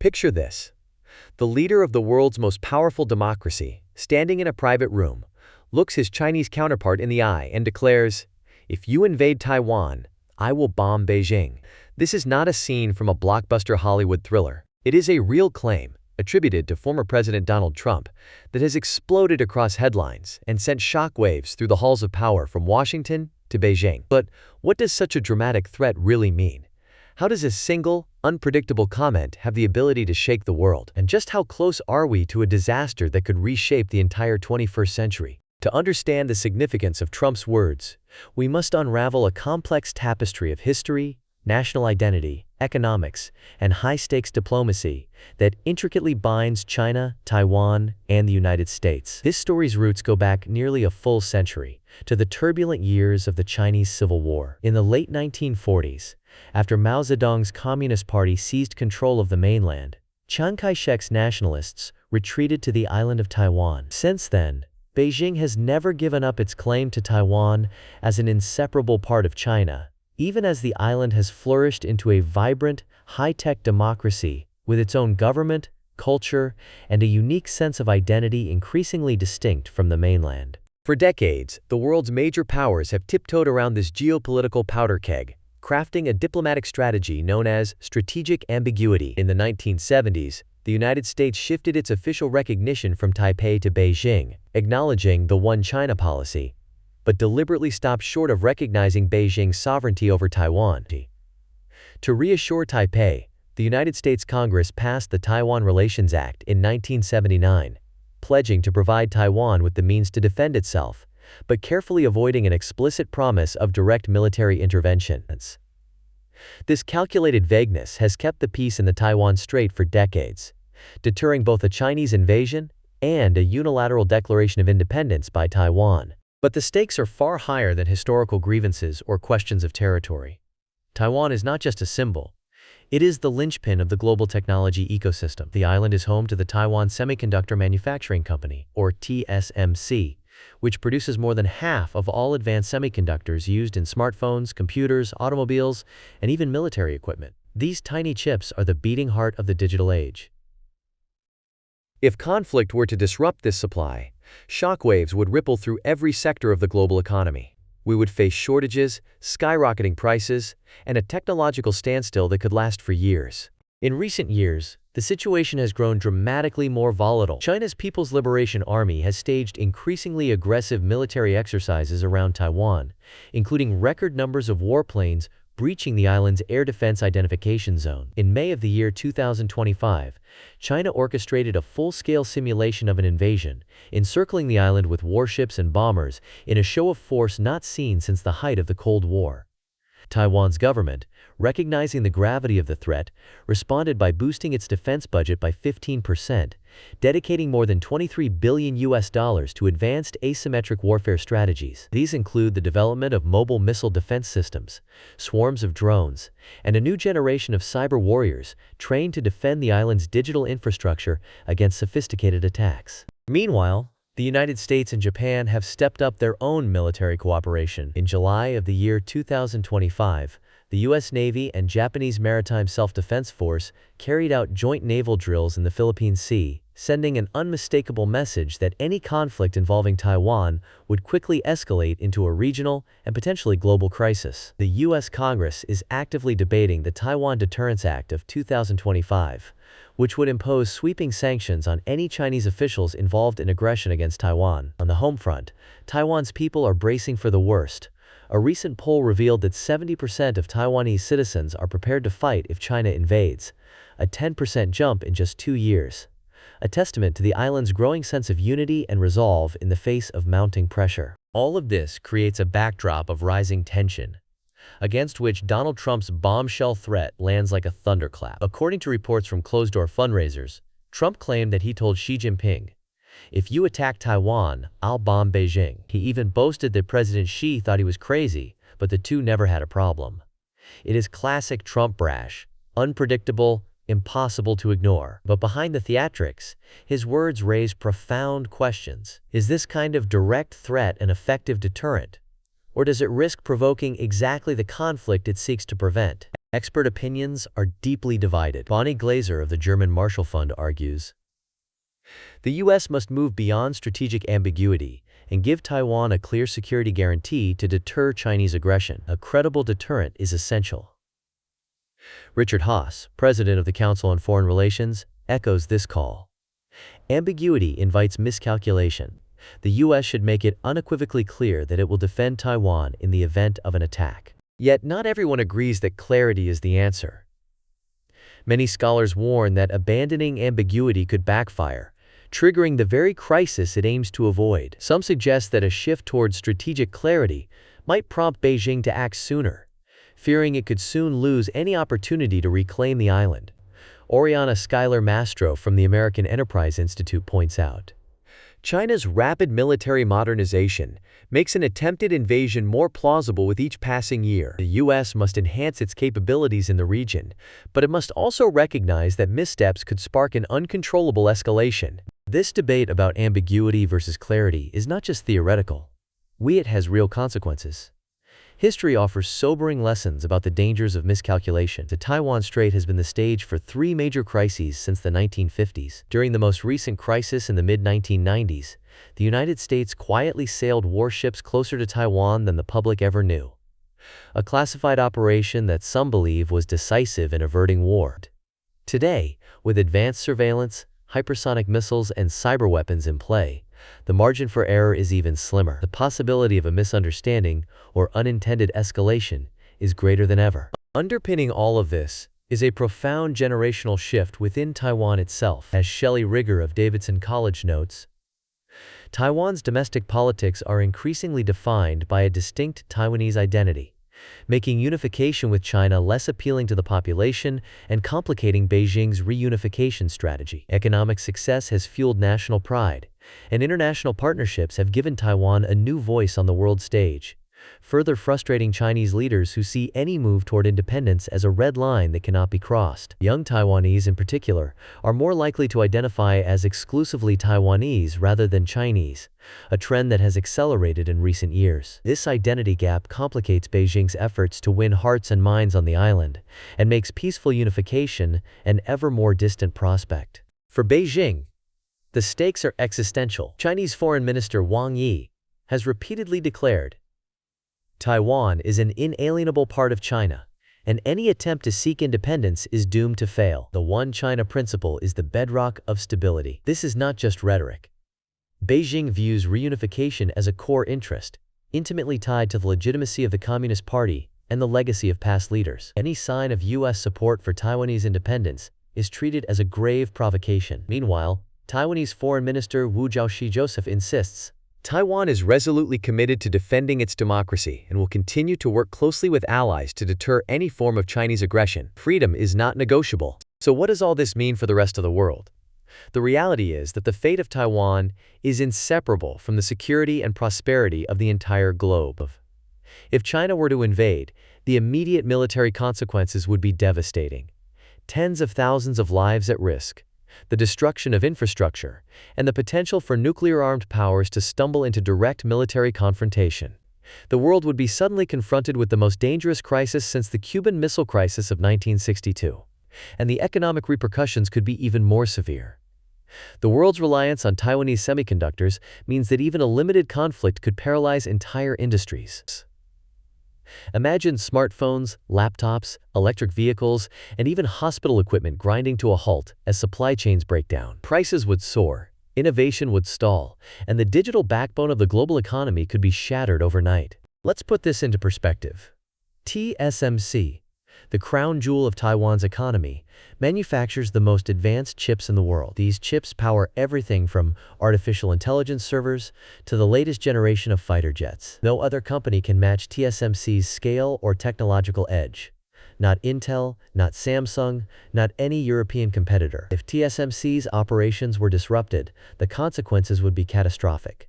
Picture this. The leader of the world's most powerful democracy, standing in a private room, looks his Chinese counterpart in the eye and declares, "If you invade Taiwan, I will bomb Beijing." This is not a scene from a blockbuster Hollywood thriller. It is a real claim, attributed to former President Donald Trump, that has exploded across headlines and sent shockwaves through the halls of power from Washington to Beijing. But what does such a dramatic threat really mean? How does a single, unpredictable comment have the ability to shake the world? And just how close are we to a disaster that could reshape the entire 21st century? To understand the significance of Trump's words, we must unravel a complex tapestry of history, national identity, economics, and high-stakes diplomacy that intricately binds China, Taiwan, and the United States. This story's roots go back nearly a full century, to the turbulent years of the Chinese Civil War. In the late 1940s, after Mao Zedong's Communist Party seized control of the mainland, Chiang Kai-shek's nationalists retreated to the island of Taiwan. Since then, Beijing has never given up its claim to Taiwan as an inseparable part of China, even as the island has flourished into a vibrant, high-tech democracy with its own government, culture, and a unique sense of identity increasingly distinct from the mainland. For decades, the world's major powers have tiptoed around this geopolitical powder keg, crafting a diplomatic strategy known as strategic ambiguity. In the 1970s, the United States shifted its official recognition from Taipei to Beijing, acknowledging the One China policy, but deliberately stopped short of recognizing Beijing's sovereignty over Taiwan. To reassure Taipei, the United States Congress passed the Taiwan Relations Act in 1979, pledging to provide Taiwan with the means to defend itself, but carefully avoiding an explicit promise of direct military intervention. This calculated vagueness has kept the peace in the Taiwan Strait for decades, deterring both a Chinese invasion and a unilateral declaration of independence by Taiwan. But the stakes are far higher than historical grievances or questions of territory. Taiwan is not just a symbol. It is the linchpin of the global technology ecosystem. The island is home to the Taiwan Semiconductor Manufacturing Company, or TSMC, which produces more than half of all advanced semiconductors used in smartphones, computers, automobiles, and even military equipment. These tiny chips are the beating heart of the digital age. If conflict were to disrupt this supply, shockwaves would ripple through every sector of the global economy. We would face shortages, skyrocketing prices, and a technological standstill that could last for years. In recent years, the situation has grown dramatically more volatile. China's People's Liberation Army has staged increasingly aggressive military exercises around Taiwan, including record numbers of warplanes breaching the island's air defense identification zone. In May of the year 2025, China orchestrated a full-scale simulation of an invasion, encircling the island with warships and bombers in a show of force not seen since the height of the Cold War. Taiwan's government, recognizing the gravity of the threat, responded by boosting its defense budget by 15%, dedicating more than $23 billion to advanced asymmetric warfare strategies. These include the development of mobile missile defense systems, swarms of drones, and a new generation of cyber warriors trained to defend the island's digital infrastructure against sophisticated attacks. Meanwhile, the United States and Japan have stepped up their own military cooperation. In July of the year 2025, the U.S. Navy and Japanese Maritime Self-Defense Force carried out joint naval drills in the Philippine Sea, sending an unmistakable message that any conflict involving Taiwan would quickly escalate into a regional and potentially global crisis. The U.S. Congress is actively debating the Taiwan Deterrence Act of 2025, which would impose sweeping sanctions on any Chinese officials involved in aggression against Taiwan. On the home front, Taiwan's people are bracing for the worst. A recent poll revealed that 70% of Taiwanese citizens are prepared to fight if China invades, a 10% jump in just 2 years. A testament to the island's growing sense of unity and resolve in the face of mounting pressure. All of this creates a backdrop of rising tension, against which Donald Trump's bombshell threat lands like a thunderclap. According to reports from closed-door fundraisers, Trump claimed that he told Xi Jinping, "If you attack Taiwan, I'll bomb Beijing." He even boasted that President Xi thought he was crazy, but the two never had a problem. It is classic Trump brash, unpredictable, impossible to ignore. But behind the theatrics, his words raise profound questions. Is this kind of direct threat an effective deterrent? Or does it risk provoking exactly the conflict it seeks to prevent? Expert opinions are deeply divided. Bonnie Glaser of the German Marshall Fund argues, the U.S. must move beyond strategic ambiguity and give Taiwan a clear security guarantee to deter Chinese aggression. A credible deterrent is essential. Richard Haass, president of the Council on Foreign Relations, echoes this call. Ambiguity invites miscalculation. The U.S. should make it unequivocally clear that it will defend Taiwan in the event of an attack. Yet not everyone agrees that clarity is the answer. Many scholars warn that abandoning ambiguity could backfire, triggering the very crisis it aims to avoid. Some suggest that a shift towards strategic clarity might prompt Beijing to act sooner, fearing it could soon lose any opportunity to reclaim the island. Oriana Schuyler Mastro from the American Enterprise Institute points out, China's rapid military modernization makes an attempted invasion more plausible with each passing year. The U.S. must enhance its capabilities in the region, but it must also recognize that missteps could spark an uncontrollable escalation. This debate about ambiguity versus clarity is not just theoretical. It has real consequences. History offers sobering lessons about the dangers of miscalculation. The Taiwan Strait has been the stage for 3 major crises since the 1950s. During the most recent crisis in the mid-1990s, the United States quietly sailed warships closer to Taiwan than the public ever knew. A classified operation that some believe was decisive in averting war. Today, with advanced surveillance, hypersonic missiles, and cyber weapons in play, the margin for error is even slimmer. The possibility of a misunderstanding or unintended escalation is greater than ever. Underpinning all of this is a profound generational shift within Taiwan itself. As Shelley Rigger of Davidson College notes, Taiwan's domestic politics are increasingly defined by a distinct Taiwanese identity, making unification with China less appealing to the population and complicating Beijing's reunification strategy. Economic success has fueled national pride, and international partnerships have given Taiwan a new voice on the world stage, further frustrating Chinese leaders who see any move toward independence as a red line that cannot be crossed. Young Taiwanese, in particular, are more likely to identify as exclusively Taiwanese rather than Chinese, a trend that has accelerated in recent years. This identity gap complicates Beijing's efforts to win hearts and minds on the island, and makes peaceful unification an ever more distant prospect. For Beijing, the stakes are existential. Chinese Foreign Minister Wang Yi has repeatedly declared, Taiwan is an inalienable part of China, and any attempt to seek independence is doomed to fail. The One China principle is the bedrock of stability. This is not just rhetoric. Beijing views reunification as a core interest, intimately tied to the legitimacy of the Communist Party and the legacy of past leaders. Any sign of U.S. support for Taiwanese independence is treated as a grave provocation. Meanwhile, Taiwanese Foreign Minister Wu Jiaoshi insists, Taiwan is resolutely committed to defending its democracy and will continue to work closely with allies to deter any form of Chinese aggression. Freedom is not negotiable. So what does all this mean for the rest of the world? The reality is that the fate of Taiwan is inseparable from the security and prosperity of the entire globe. If China were to invade, the immediate military consequences would be devastating. Tens of thousands of lives at risk, the destruction of infrastructure, and the potential for nuclear-armed powers to stumble into direct military confrontation. The world would be suddenly confronted with the most dangerous crisis since the Cuban Missile Crisis of 1962, and the economic repercussions could be even more severe. The world's reliance on Taiwanese semiconductors means that even a limited conflict could paralyze entire industries. Imagine smartphones, laptops, electric vehicles, and even hospital equipment grinding to a halt as supply chains break down. Prices would soar, innovation would stall, and the digital backbone of the global economy could be shattered overnight. Let's put this into perspective. TSMC, the crown jewel of Taiwan's economy, manufactures the most advanced chips in the world. These chips power everything from artificial intelligence servers to the latest generation of fighter jets. No other company can match TSMC's scale or technological edge. Not Intel, not Samsung, not any European competitor. If TSMC's operations were disrupted, the consequences would be catastrophic.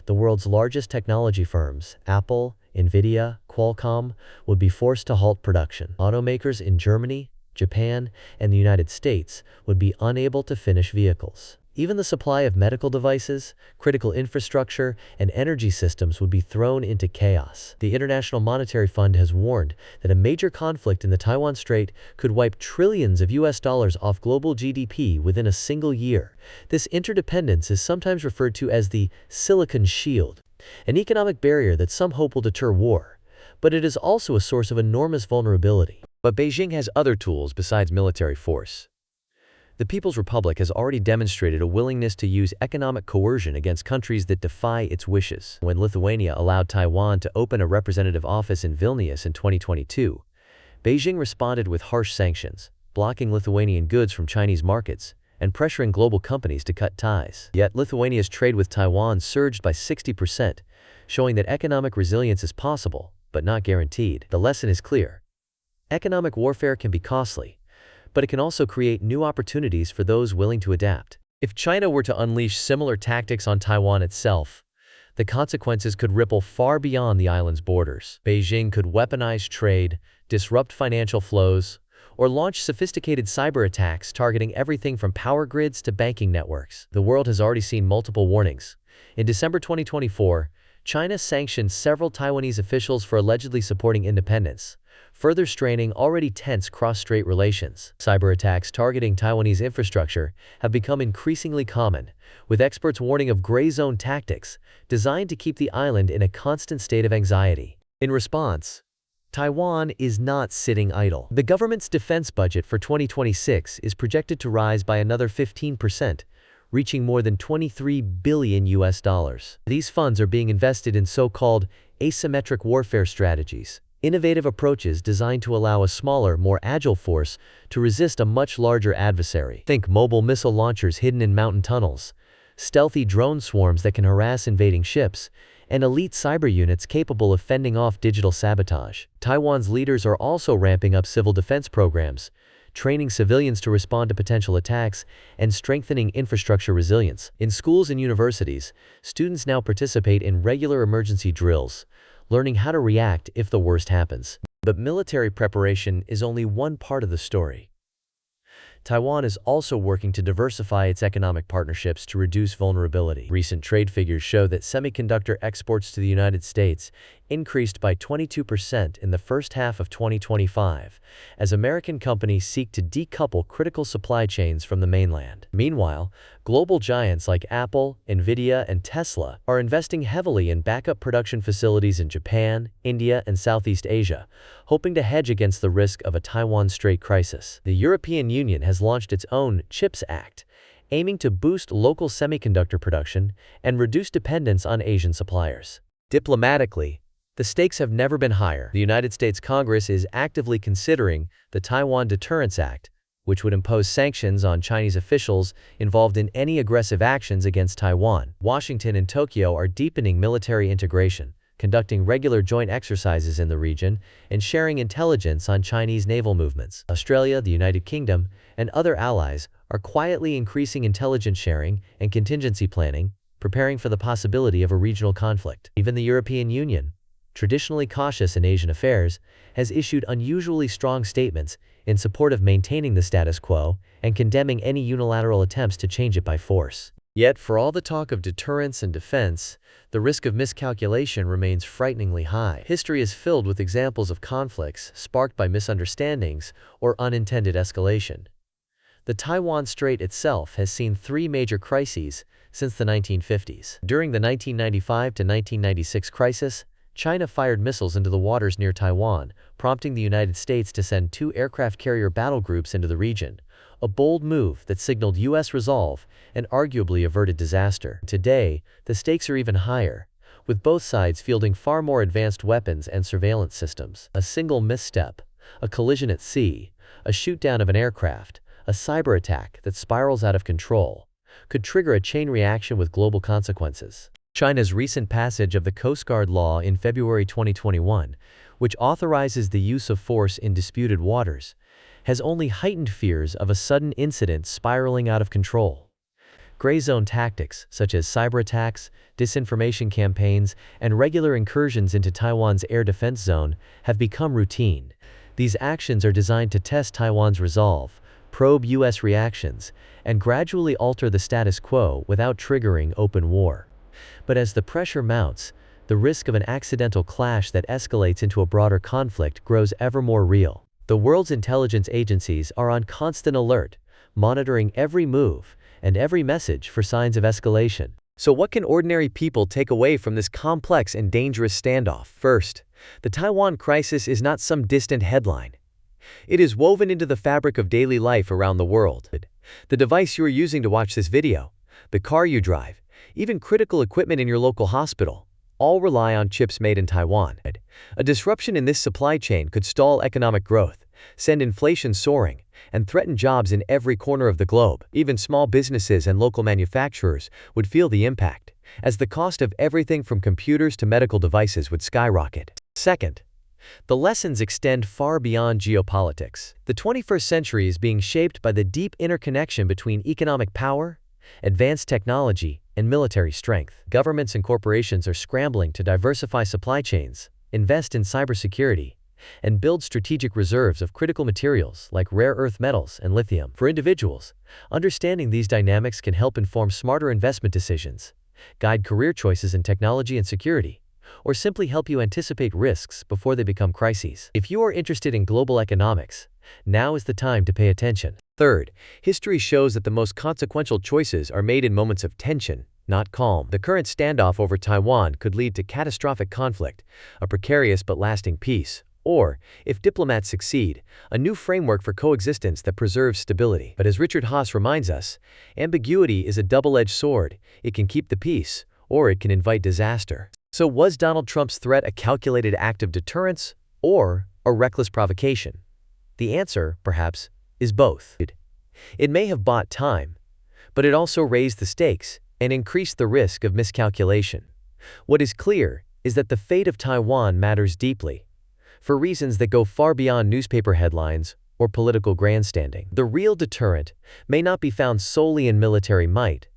The world's largest technology firms, Apple, NVIDIA, Qualcomm, would be forced to halt production. Automakers in Germany, Japan, and the United States would be unable to finish vehicles. Even the supply of medical devices, critical infrastructure, and energy systems would be thrown into chaos. The International Monetary Fund has warned that a major conflict in the Taiwan Strait could wipe trillions of US dollars off global GDP within a single year. This interdependence is sometimes referred to as the Silicon Shield, an economic barrier that some hope will deter war, but it is also a source of enormous vulnerability. But Beijing has other tools besides military force. The People's Republic has already demonstrated a willingness to use economic coercion against countries that defy its wishes. When Lithuania allowed Taiwan to open a representative office in Vilnius in 2022, Beijing responded with harsh sanctions, blocking Lithuanian goods from Chinese markets and pressuring global companies to cut ties. Yet Lithuania's trade with Taiwan surged by 60%, showing that economic resilience is possible, but not guaranteed. The lesson is clear. Economic warfare can be costly, but it can also create new opportunities for those willing to adapt. If China were to unleash similar tactics on Taiwan itself, the consequences could ripple far beyond the island's borders. Beijing could weaponize trade, disrupt financial flows, or launch sophisticated cyber attacks targeting everything from power grids to banking networks. The world has already seen multiple warnings. In December 2024, China sanctioned several Taiwanese officials for allegedly supporting independence, further straining already tense cross-strait relations. Cyber attacks targeting Taiwanese infrastructure have become increasingly common, with experts warning of gray zone tactics designed to keep the island in a constant state of anxiety. In response, Taiwan is not sitting idle. The government's defense budget for 2026 is projected to rise by another 15%, reaching more than $23 billion US dollars. These funds are being invested in so-called asymmetric warfare strategies, innovative approaches designed to allow a smaller, more agile force to resist a much larger adversary. Think mobile missile launchers hidden in mountain tunnels, stealthy drone swarms that can harass invading ships, and elite cyber units capable of fending off digital sabotage. Taiwan's leaders are also ramping up civil defense programs, training civilians to respond to potential attacks, and strengthening infrastructure resilience. In schools and universities, students now participate in regular emergency drills, learning how to react if the worst happens. But military preparation is only one part of the story. Taiwan is also working to diversify its economic partnerships to reduce vulnerability. Recent trade figures show that semiconductor exports to the United States increased by 22% in the first half of 2025, as American companies seek to decouple critical supply chains from the mainland. Meanwhile, global giants like Apple, Nvidia, and Tesla are investing heavily in backup production facilities in Japan, India, and Southeast Asia, hoping to hedge against the risk of a Taiwan Strait crisis. The European Union has launched its own CHIPS Act, aiming to boost local semiconductor production and reduce dependence on Asian suppliers. Diplomatically, the stakes have never been higher. The United States Congress is actively considering the Taiwan Deterrence Act, which would impose sanctions on Chinese officials involved in any aggressive actions against Taiwan. Washington and Tokyo are deepening military integration, conducting regular joint exercises in the region, and sharing intelligence on Chinese naval movements. Australia, the United Kingdom, and other allies are quietly increasing intelligence sharing and contingency planning, preparing for the possibility of a regional conflict. Even the European Union, traditionally cautious in Asian affairs, has issued unusually strong statements in support of maintaining the status quo and condemning any unilateral attempts to change it by force. Yet, for all the talk of deterrence and defense, the risk of miscalculation remains frighteningly high. History is filled with examples of conflicts sparked by misunderstandings or unintended escalation. The Taiwan Strait itself has seen three major crises since the 1950s. During the 1995 to 1996 crisis, China fired missiles into the waters near Taiwan, prompting the United States to send 2 aircraft carrier battle groups into the region, a bold move that signaled U.S. resolve and arguably averted disaster. Today, the stakes are even higher, with both sides fielding far more advanced weapons and surveillance systems. A single misstep, a collision at sea, a shoot-down of an aircraft, a cyber attack that spirals out of control, could trigger a chain reaction with global consequences. China's recent passage of the Coast Guard Law in February 2021, which authorizes the use of force in disputed waters, has only heightened fears of a sudden incident spiraling out of control. Gray zone tactics, such as cyber attacks, disinformation campaigns, and regular incursions into Taiwan's air defense zone, have become routine. These actions are designed to test Taiwan's resolve, probe U.S. reactions, and gradually alter the status quo without triggering open war. But as the pressure mounts, the risk of an accidental clash that escalates into a broader conflict grows ever more real. The world's intelligence agencies are on constant alert, monitoring every move and every message for signs of escalation. So what can ordinary people take away from this complex and dangerous standoff? First, the Taiwan crisis is not some distant headline. It is woven into the fabric of daily life around the world. The device you are using to watch this video, the car you drive, even critical equipment in your local hospital, all rely on chips made in Taiwan. A disruption in this supply chain could stall economic growth, send inflation soaring, and threaten jobs in every corner of the globe. Even small businesses and local manufacturers would feel the impact, as the cost of everything from computers to medical devices would skyrocket. Second, the lessons extend far beyond geopolitics. The 21st century is being shaped by the deep interconnection between economic power, advanced technology, and military strength. Governments and corporations are scrambling to diversify supply chains, invest in cybersecurity, and build strategic reserves of critical materials like rare earth metals and lithium. For individuals, understanding these dynamics can help inform smarter investment decisions, guide career choices in technology and security, or simply help you anticipate risks before they become crises. If you are interested in global economics, now is the time to pay attention. Third, history shows that the most consequential choices are made in moments of tension, not calm. The current standoff over Taiwan could lead to catastrophic conflict, a precarious but lasting peace, or, if diplomats succeed, a new framework for coexistence that preserves stability. But as Richard Haas reminds us, ambiguity is a double-edged sword. It can keep the peace, or it can invite disaster. So was Donald Trump's threat a calculated act of deterrence, or a reckless provocation? The answer, perhaps, is both. It may have bought time, but it also raised the stakes and increased the risk of miscalculation. What is clear is that the fate of Taiwan matters deeply, for reasons that go far beyond newspaper headlines or political grandstanding. The real deterrent may not be found solely in military might,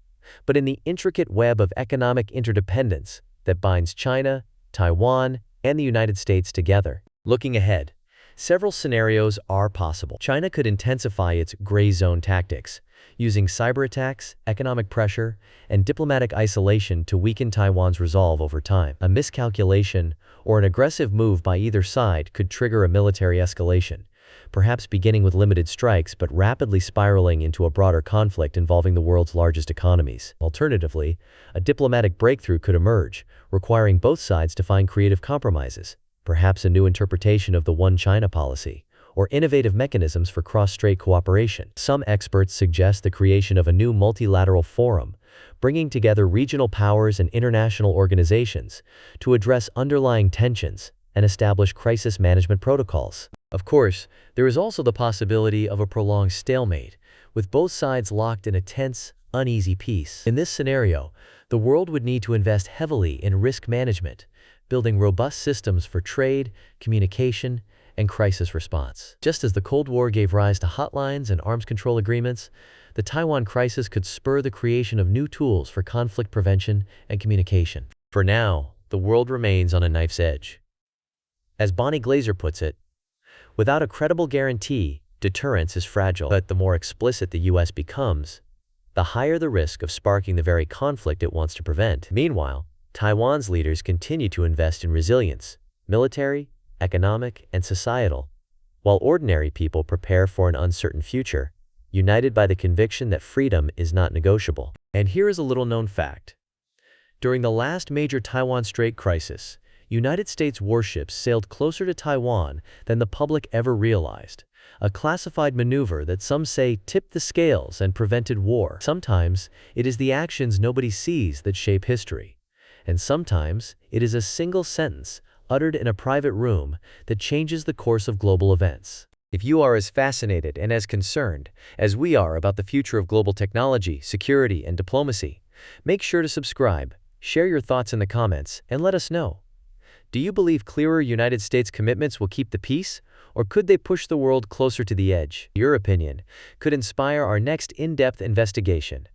but in the intricate web of economic interdependence that binds China, Taiwan, and the United States together. Looking ahead, several scenarios are possible. China could intensify its gray zone tactics, using cyber attacks, economic pressure, and diplomatic isolation to weaken Taiwan's resolve over time. A miscalculation or an aggressive move by either side could trigger a military escalation, perhaps beginning with limited strikes but rapidly spiraling into a broader conflict involving the world's largest economies. Alternatively, a diplomatic breakthrough could emerge, requiring both sides to find creative compromises, perhaps a new interpretation of the One China policy, or innovative mechanisms for cross-strait cooperation. Some experts suggest the creation of a new multilateral forum, bringing together regional powers and international organizations to address underlying tensions and establish crisis management protocols. Of course, there is also the possibility of a prolonged stalemate, with both sides locked in a tense, uneasy peace. In this scenario, the world would need to invest heavily in risk management, building robust systems for trade, communication, and crisis response. Just as the Cold War gave rise to hotlines and arms control agreements, the Taiwan crisis could spur the creation of new tools for conflict prevention and communication. For now, the world remains on a knife's edge. As Bonnie Glaser puts it, without a credible guarantee, deterrence is fragile. But the more explicit the U.S. becomes, the higher the risk of sparking the very conflict it wants to prevent. Meanwhile, Taiwan's leaders continue to invest in resilience, military, economic, and societal, while ordinary people prepare for an uncertain future, united by the conviction that freedom is not negotiable. And here is a little-known fact. During the last major Taiwan Strait crisis, United States warships sailed closer to Taiwan than the public ever realized, a classified maneuver that some say tipped the scales and prevented war. Sometimes, it is the actions nobody sees that shape history, and sometimes it is a single sentence uttered in a private room that changes the course of global events. If you are as fascinated and as concerned as we are about the future of global technology, security, and diplomacy, make sure to subscribe, share your thoughts in the comments, and let us know. Do you believe clearer United States commitments will keep the peace, or could they push the world closer to the edge? Your opinion could inspire our next in-depth investigation.